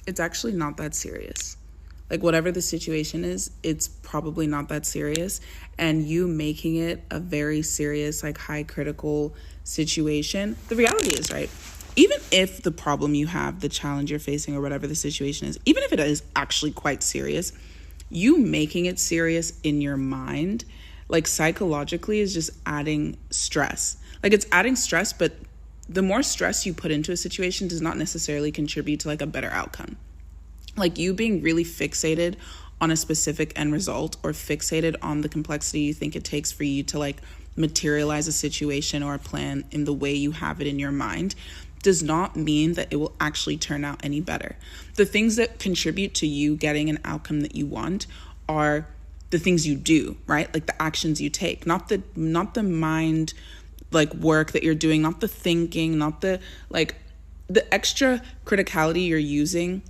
it's actually not that serious. Like, whatever the situation is, it's probably not that serious. And you making it a very serious, like, high critical situation, the reality is, right, even if the problem you have, the challenge you're facing, or whatever the situation is, even if it is actually quite serious, you making it serious in your mind, like, psychologically is just adding stress. Like, it's adding stress, but the more stress you put into a situation does not necessarily contribute to, like, a better outcome. Like, you being really fixated on a specific end result, or fixated on the complexity you think it takes for you to, like, materialize a situation or a plan in the way you have it in your mind, does not mean that it will actually turn out any better. The things that contribute to you getting an outcome that you want are the things you do, right? Like, the actions you take, not the mind, like, work that you're doing, not the thinking, not the, like, the extra criticality you're using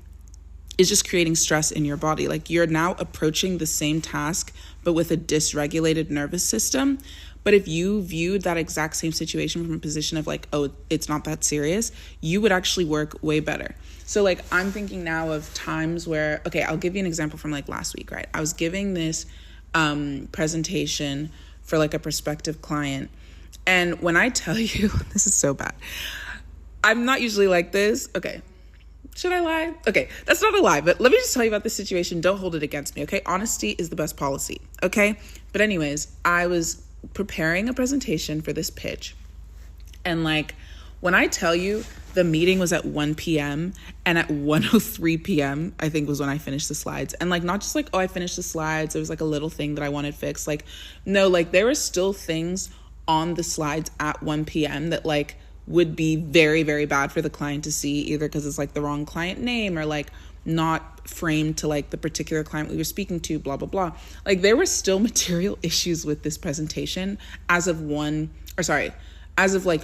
is just creating stress in your body. Like, you're now approaching the same task, but with a dysregulated nervous system. But if you viewed that exact same situation from a position of, like, oh, it's not that serious, you would actually work way better. So, like, I'm thinking now of times where, okay, I'll give you an example from, like, last week, right? I was giving this presentation for, like, a prospective client. And when I tell you, this is so bad. I'm not usually like this. Okay. Should I lie? Okay, that's not a lie, but let me just tell you about this situation. Don't hold it against me, okay? Honesty is the best policy, okay? But anyways, I was preparing a presentation for this pitch. And, like, when I tell you the meeting was at 1 p.m. and at 1:03 p.m., I think was when I finished the slides. And, like, not just like, oh, I finished the slides. There was, like, a little thing that I wanted fixed. Like, no, like, there were still things on the slides at 1 p.m. that, like, would be very, very bad for the client to see, either because it's, like, the wrong client name, or, like, not framed to, like, the particular client we were speaking to, blah, blah, blah. Like, there were still material issues with this presentation as of like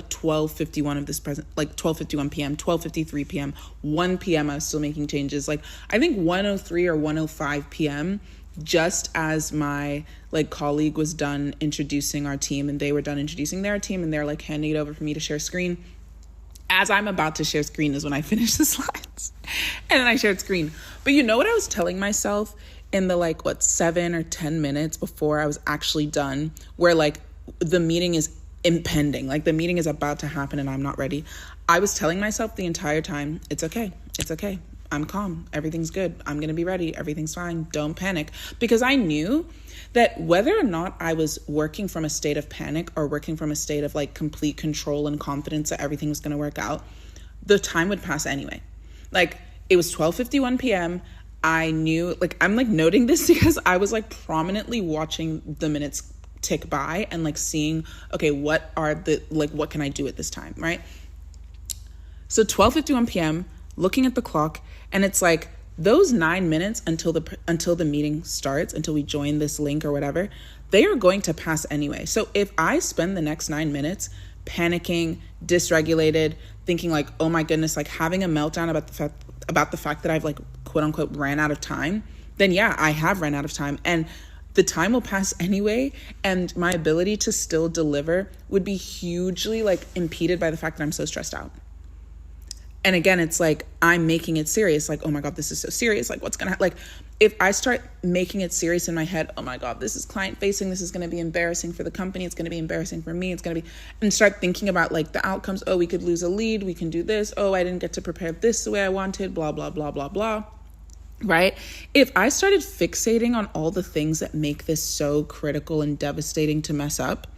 12:51 of this present, like 12:51 p.m., 12:53 p.m., 1 p.m. I was still making changes. Like, I think 1:03 or 1:05 p.m., just as my, like, colleague was done introducing our team, and they were done introducing their team, and they're, like, handing it over for me to share screen. As I'm about to share screen is when I finished the slides, and then I shared screen. But you know what I was telling myself in the, like, 7 or 10 minutes before I was actually done, where, like, the meeting is impending, like, the meeting is about to happen and I'm not ready. I was telling myself the entire time, it's okay. I'm calm. Everything's good. I'm going to be ready. Everything's fine. Don't panic. Because I knew that whether or not I was working from a state of panic or working from a state of, like, complete control and confidence that everything was going to work out, the time would pass anyway. Like, it was 12:51 p.m. I knew, like, I'm, like, noting this because I was, like, prominently watching the minutes tick by and, like, seeing, okay, what can I do at this time, right? So 12:51 p.m., looking at the clock, and it's like those 9 minutes until the meeting starts, until we join this link or whatever, they are going to pass anyway. So if I spend the next 9 minutes panicking, dysregulated, thinking, like, oh my goodness, like, having a meltdown about the fact that I've, like, quote unquote ran out of time, then yeah, I have ran out of time, and the time will pass anyway, and my ability to still deliver would be hugely, like, impeded by the fact that I'm so stressed out. And again, it's like, I'm making it serious. Like, oh my God, this is so serious. Like, what's going to, like, if I start making it serious in my head, oh my God, this is client facing. This is going to be embarrassing for the company. It's going to be embarrassing for me. It's going to be, and start thinking about, like, the outcomes. Oh, we could lose a lead. We can do this. Oh, I didn't get to prepare this the way I wanted, blah, blah, blah, blah, blah. Right? If I started fixating on all the things that make this so critical and devastating to mess up,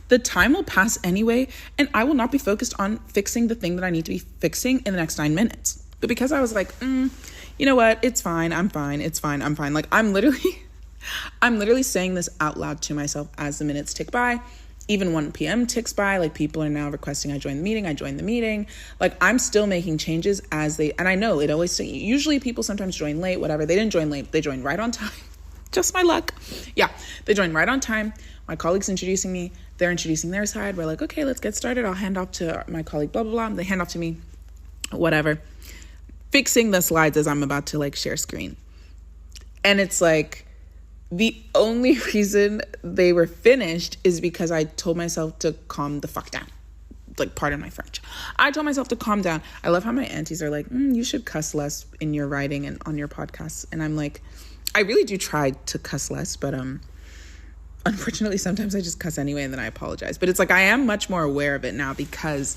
the time will pass anyway, and I will not be focused on fixing the thing that I need to be fixing in the next 9 minutes. But because I was like, you know what? It's fine. I'm fine. It's fine. I'm fine. Like, I'm literally saying this out loud to myself as the minutes tick by. Even 1 p.m. ticks by, like, people are now requesting I join the meeting. Like, I'm still making changes and I know it always, usually people sometimes join late, whatever. They didn't join late. They joined right on time. Just my luck. Yeah. They joined right on time. My colleague's introducing me. They're introducing their side. We're like, okay, let's get started. I'll hand off to my colleague, blah, blah, blah. They hand off to me, whatever. Fixing the slides as I'm about to, like, share screen. And it's like, the only reason they were finished is because I told myself to calm the fuck down. like, pardon my French. I told myself to calm down. I love how my aunties are like, you should cuss less in your writing and on your podcasts. And I'm like, I really do try to cuss less, but unfortunately, sometimes I just cuss anyway, and then I apologize. But it's like, I am much more aware of it now because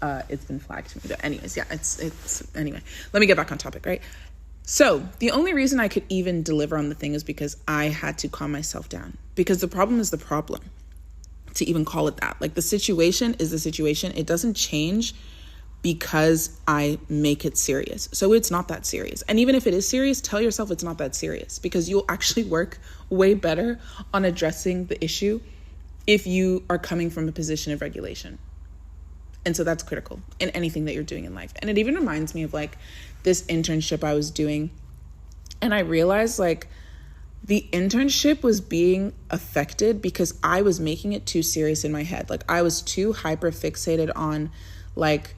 it's been flagged to me. But anyways, yeah, it's anyway, let me get back on topic, right? So the only reason I could even deliver on the thing is because I had to calm myself down, because the problem is the problem, to even call it that. Like, the situation is the situation. It doesn't change because I make it serious. So it's not that serious. And even if it is serious, tell yourself it's not that serious, because you'll actually work way better on addressing the issue if you are coming from a position of regulation. And so that's critical in anything that you're doing in life. And it even reminds me of like this internship I was doing. And I realized like the internship was being affected because I was making it too serious in my head. Like, I was too hyper fixated on like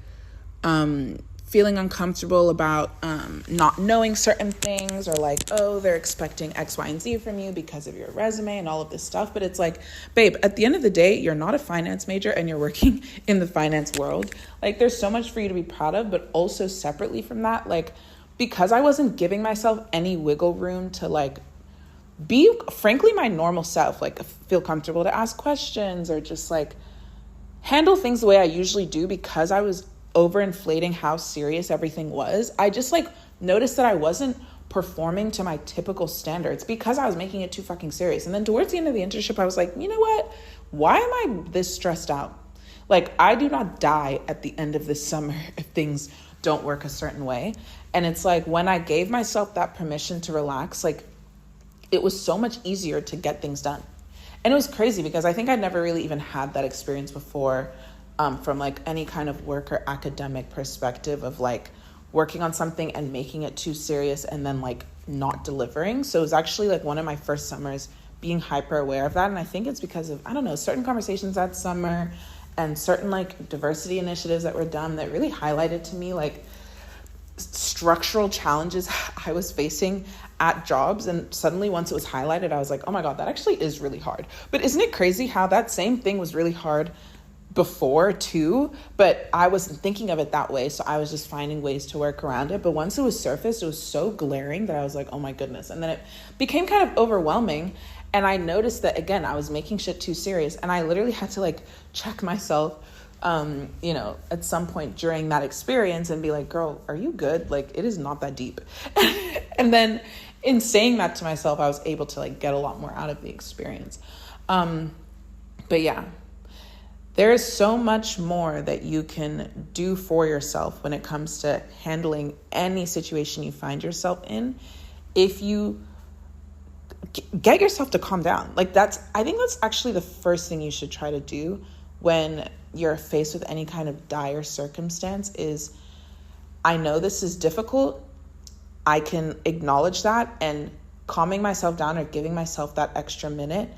feeling uncomfortable about not knowing certain things, or like, oh, they're expecting X, Y, and Z from you because of your resume and all of this stuff. But it's like, babe, at the end of the day, you're not a finance major and you're working in the finance world. Like, there's so much for you to be proud of, but also separately from that, like, because I wasn't giving myself any wiggle room to like be, frankly, my normal self, like feel comfortable to ask questions or just like handle things the way I usually do, because I was overinflating how serious everything was. I just like noticed that I wasn't performing to my typical standards because I was making it too fucking serious. And then towards the end of the internship, I was like, you know what? Why am I this stressed out? Like, I do not die at the end of this summer if things don't work a certain way. And it's like, when I gave myself that permission to relax, like, it was so much easier to get things done. And it was crazy because I think I'd never really even had that experience before, from like any kind of work or academic perspective of like working on something and making it too serious and then like not delivering. So it was actually like one of my first summers being hyper aware of that. And I think it's because of, I don't know, certain conversations that summer and certain like diversity initiatives that were done that really highlighted to me like structural challenges I was facing at jobs. And suddenly once it was highlighted, I was like, oh my God, that actually is really hard. But isn't it crazy how that same thing was really hard before too, but I wasn't thinking of it that way. So I was just finding ways to work around it. But once it was surfaced, it was so glaring that I was like, oh my goodness. And then it became kind of overwhelming. And I noticed that, again, I was making shit too serious. And I literally had to like check myself, at some point during that experience and be like, girl, are you good? Like, it is not that deep. And then in saying that to myself, I was able to like get a lot more out of the experience. But yeah. There is so much more that you can do for yourself when it comes to handling any situation you find yourself in if you get yourself to calm down. Like, I think that's actually the first thing you should try to do when you're faced with any kind of dire circumstance is, I know this is difficult. I can acknowledge that, and calming myself down or giving myself that extra minute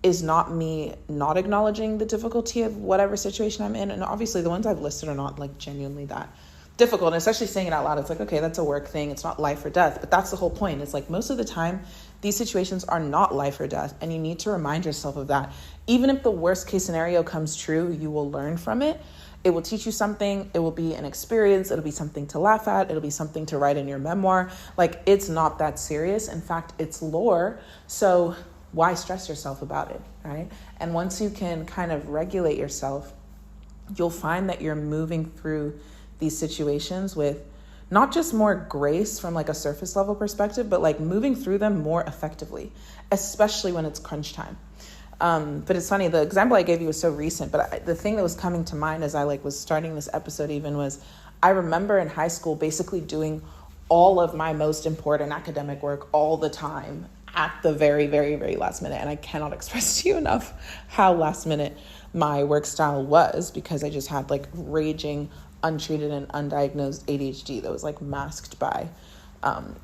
is not me not acknowledging the difficulty of whatever situation I'm in. And obviously the ones I've listed are not like genuinely that difficult. And especially saying it out loud, it's like, okay, that's a work thing. It's not life or death. But that's the whole point. It's like most of the time, these situations are not life or death. And you need to remind yourself of that. Even if the worst case scenario comes true, you will learn from it. It will teach you something. It will be an experience. It'll be something to laugh at. It'll be something to write in your memoir. Like, it's not that serious. In fact, it's lore. So why stress yourself about it, right? And once you can kind of regulate yourself, you'll find that you're moving through these situations with not just more grace from like a surface level perspective, but like moving through them more effectively, especially when it's crunch time. But it's funny, the example I gave you was so recent, but the thing that was coming to mind as I like was starting this episode even was, I remember in high school basically doing all of my most important academic work all the time at the very, very, very last minute. And I cannot express to you enough how last minute my work style was, because I just had like raging, untreated and undiagnosed ADHD that was like masked by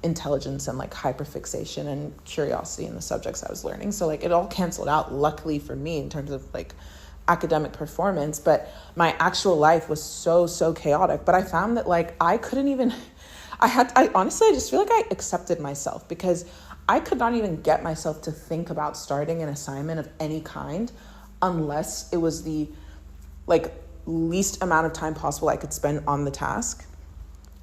intelligence and like hyperfixation and curiosity in the subjects I was learning. So like it all canceled out, luckily for me, in terms of like academic performance. But my actual life was so chaotic. But I found that like I couldn't even, I honestly, I just feel like I accepted myself, because I could not even get myself to think about starting an assignment of any kind unless it was the like least amount of time possible I could spend on the task.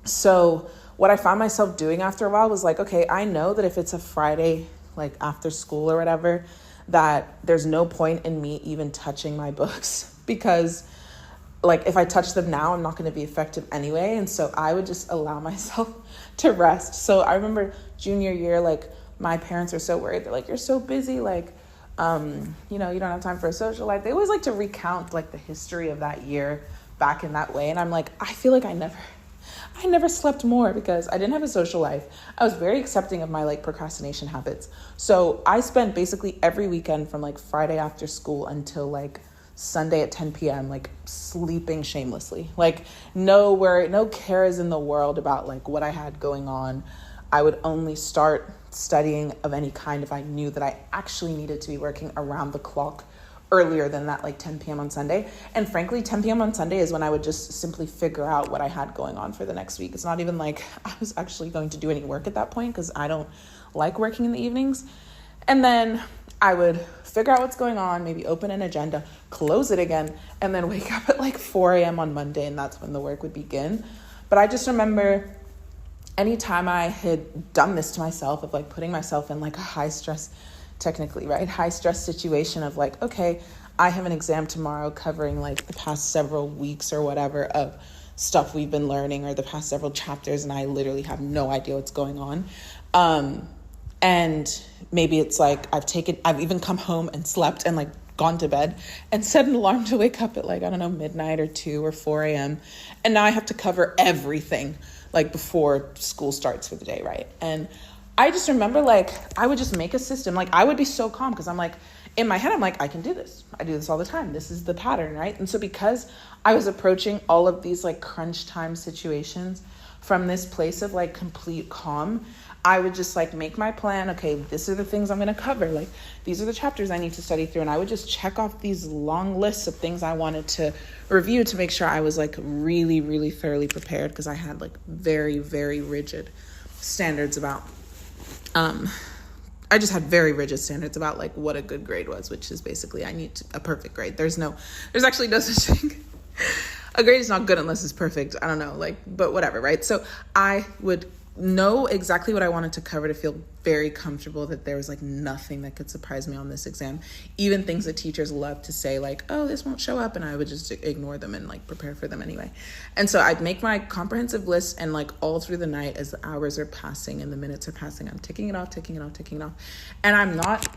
So what I found myself doing after a while was like, okay, I know that if it's a Friday, like after school or whatever, that there's no point in me even touching my books, because like if I touch them now, I'm not going to be effective anyway. And so I would just allow myself to rest. So I remember junior year, like my parents are so worried. They're like, you're so busy. Like, you don't have time for a social life. They always like to recount like the history of that year back in that way. And I'm like, I feel like I never slept more because I didn't have a social life. I was very accepting of my like procrastination habits. So I spent basically every weekend from like Friday after school until like Sunday at 10 p.m. like sleeping shamelessly. Like no cares in the world about like what I had going on. I would only start studying of any kind if I knew that I actually needed to be working around the clock earlier than that, like 10 p.m. on Sunday. And frankly, 10 p.m. on Sunday is when I would just simply figure out what I had going on for the next week. It's not even like I was actually going to do any work at that point because I don't like working in the evenings. And then I would figure out what's going on, maybe open an agenda, close it again, and then wake up at like 4 a.m. on Monday, and that's when the work would begin. But I just remember anytime I had done this to myself of like putting myself in like a high stress situation of like, okay, I have an exam tomorrow covering like the past several weeks or whatever of stuff we've been learning, or the past several chapters, and I literally have no idea what's going on. And maybe it's like I've even come home and slept and like gone to bed and set an alarm to wake up at like, I don't know, midnight or 2 or 4 a.m. And now I have to cover everything like before school starts for the day, right? And I just remember like I would just make a system. Like I would be so calm because I'm like, in my head, I'm like, I can do this. I do this all the time. This is the pattern, right? And so because I was approaching all of these like crunch time situations from this place of like complete calm, I would just like make my plan. Okay, these are the things I'm going to cover. Like these are the chapters I need to study through. And I would just check off these long lists of things I wanted to review to make sure I was like really, really thoroughly prepared, because I had like very, very rigid standards about, I just had very rigid standards about like what a good grade was, which is basically I need a perfect grade. There's actually no such thing. A grade is not good unless it's perfect. I don't know, like, but whatever, right? So I would know exactly what I wanted to cover to feel very comfortable that there was like nothing that could surprise me on this exam. Even things that teachers love to say like, oh, this won't show up, and I would just ignore them and like prepare for them anyway. And so I'd make my comprehensive list, and like all through the night as the hours are passing and the minutes are passing, I'm ticking it off. And I'm not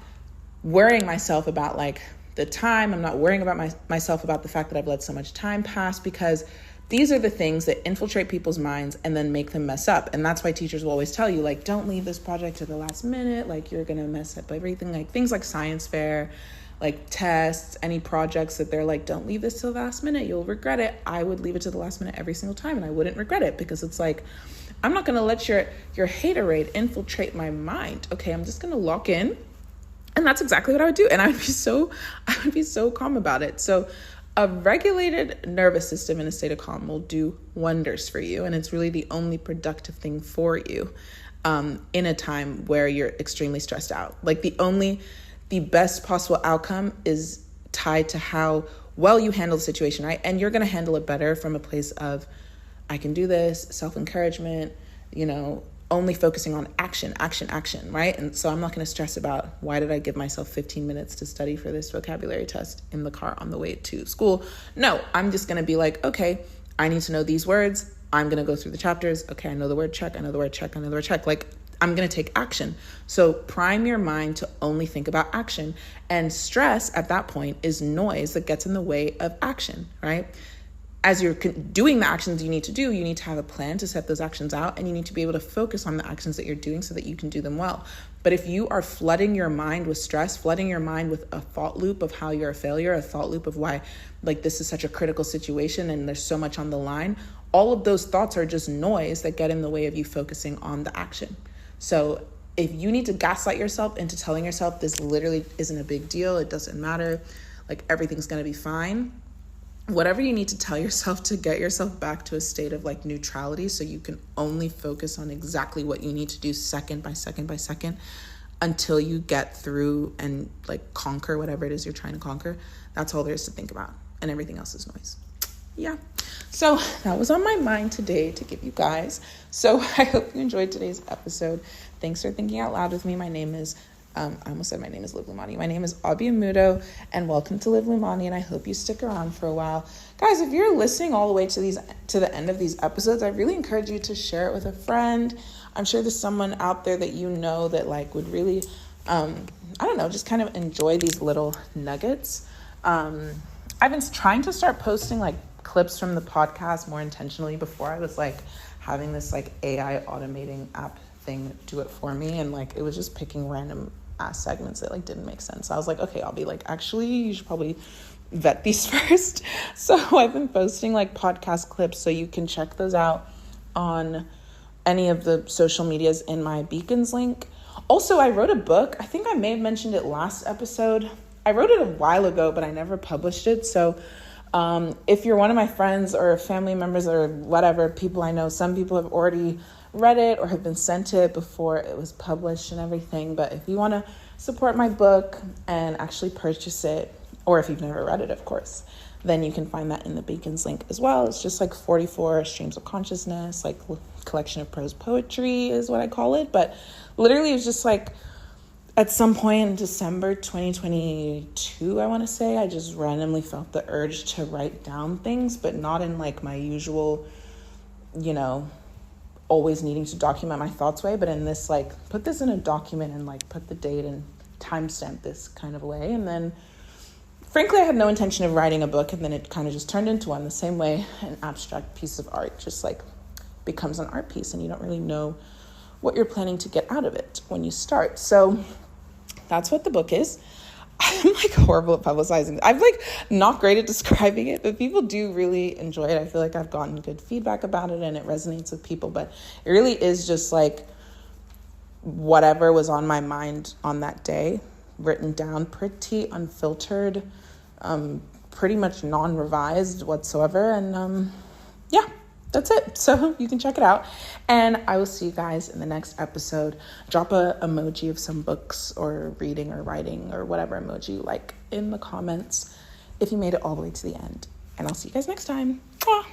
worrying myself about like the time. I'm not worrying about myself about the fact that I've let so much time pass, because these are the things that infiltrate people's minds and then make them mess up. And that's why teachers will always tell you, like, don't leave this project to the last minute. Like, you're going to mess up everything. Like, things like science fair, like tests, any projects that they're like, don't leave this till the last minute. You'll regret it. I would leave it to the last minute every single time, and I wouldn't regret it, because it's like, I'm not going to let your haterade infiltrate my mind. Okay, I'm just going to lock in. And that's exactly what I would do. And I would be so calm about it. So a regulated nervous system in a state of calm will do wonders for you. And it's really the only productive thing for you in a time where you're extremely stressed out. Like the best possible outcome is tied to how well you handle the situation, right? And you're going to handle it better from a place of, I can do this, self-encouragement, only focusing on action, right? And so I'm not going to stress about, why did I give myself 15 minutes to study for this vocabulary test in the car on the way to school? No, I'm just going to be like, okay, I need to know these words. I'm going to go through the chapters. Okay, I know the word check. Like, I'm going to take action. So prime your mind to only think about action. And stress at that point is noise that gets in the way of action, right? As you're doing the actions you need to have a plan to set those actions out, and you need to be able to focus on the actions that you're doing so that you can do them well. But if you are flooding your mind with stress, flooding your mind with a thought loop of how you're a failure, a thought loop of why like this is such a critical situation and there's so much on the line, all of those thoughts are just noise that get in the way of you focusing on the action. So if you need to gaslight yourself into telling yourself this literally isn't a big deal, it doesn't matter, like everything's going to be fine, whatever you need to tell yourself to get yourself back to a state of like neutrality, so you can only focus on exactly what you need to do second by second until you get through and like conquer whatever it is you're trying to conquer. That's all there is to think about, and everything else is noise. yeah. So that was on my mind today to give you guys. So I hope you enjoyed today's episode. Thanks for thinking out loud with me. My name is, I almost said my name is Live Lumani. My name is Obie Mudo, and welcome to Live Lumani, and I hope you stick around for a while. Guys, if you're listening all the way to the end of these episodes, I really encourage you to share it with a friend. I'm sure there's someone out there that you know that like would really, just kind of enjoy these little nuggets. I've been trying to start posting like clips from the podcast more intentionally. Before I was like having this like AI automating app thing do it for me, and like it was just picking random ass segments that like didn't make sense. So I was like, okay, I'll be like, actually you should probably vet these first. So I've been posting like podcast clips, so you can check those out on any of the social medias in my Beacons link. Also, I wrote a book. I think I may have mentioned it last episode. I wrote it a while ago, but I never published it. So if you're one of my friends or family members or whatever, people I know, some people have already read it or have been sent it before it was published and everything. But if you want to support my book and actually purchase it, or if you've never read it, of course, then you can find that in the Beacons link as well. It's just like 44 streams of consciousness, like collection of prose poetry is what I call it. But literally it's just like at some point in December 2022, I want to say, I just randomly felt the urge to write down things, but not in like my usual, always needing to document my thoughts way, but in this like, put this in a document and like put the date and timestamp this kind of way. And then frankly, I had no intention of writing a book, and then it kind of just turned into one, the same way an abstract piece of art just like becomes an art piece and you don't really know what you're planning to get out of it when you start. So that's what the book is. I'm like horrible at publicizing it. I'm like not great at describing it, but people do really enjoy it. I feel like I've gotten good feedback about it and it resonates with people, but it really is just like whatever was on my mind on that day, written down, pretty unfiltered, pretty much non-revised whatsoever. And yeah, that's it. So you can check it out. And I will see you guys in the next episode. Drop a emoji of some books or reading or writing or whatever emoji you like in the comments if you made it all the way to the end. And I'll see you guys next time. Mwah.